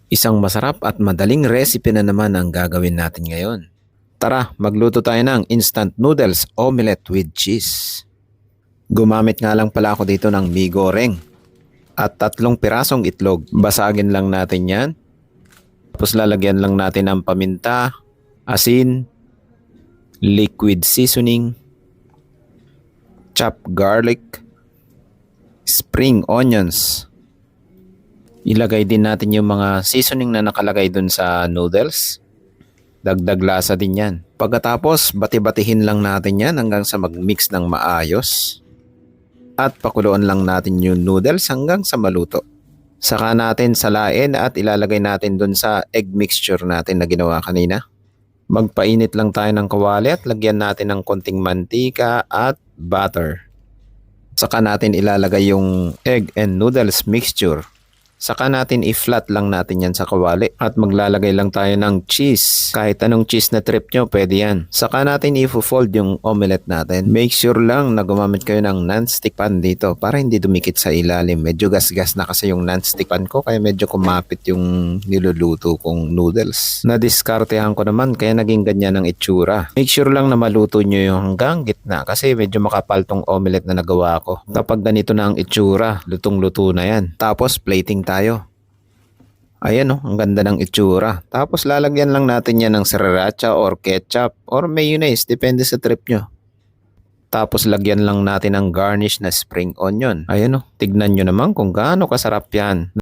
Isang masarap at madaling recipe na naman ang gagawin natin ngayon. Tara, magluto tayo ng instant noodles omelette with cheese. Gumamit nga lang pala ako dito ng mee goreng at 3 pirasong itlog. Basagin lang natin yan. Tapos lalagyan lang natin ng paminta, asin, liquid seasoning, chopped garlic, spring onions. Ilagay din natin yung mga seasoning na nakalagay dun sa noodles. Dagdag lasa din yan. Pagkatapos, bati-batihin lang natin yan hanggang sa mag-mix ng maayos. At pakuluan lang natin yung noodles hanggang sa maluto. Saka natin salain at ilalagay natin dun sa egg mixture natin na ginawa kanina. Magpainit lang tayo ng kawali at lagyan natin ng konting mantika at butter. Saka natin ilalagay yung egg and noodles mixture. Saka natin i-flat lang natin yan sa kawali at maglalagay lang tayo ng cheese. Kahit anong cheese na trip nyo, pwede yan. Saka natin i-fold yung omelette natin. Make sure lang na gumamit kayo ng non-stick pan dito para hindi dumikit sa ilalim. Medyo gas-gas na kasi yung non-stick pan ko kaya medyo kumapit yung niluluto kong noodles. Nadiskartehan ko naman kaya naging ganyan ang itsura. Make sure lang na maluto nyo yung hanggang gitna kasi medyo makapal tong omelette na nagawa ko. Kapag ganito na ang itsura, lutong-luto na yan. Tapos plating tayo. Ayan ang ganda ng itsura. Tapos lalagyan lang natin yan ng sriracha or ketchup or mayonnaise, depende sa trip nyo. Tapos lagyan lang natin ng garnish na spring onion. Ayan tignan nyo naman kung gaano kasarap yan.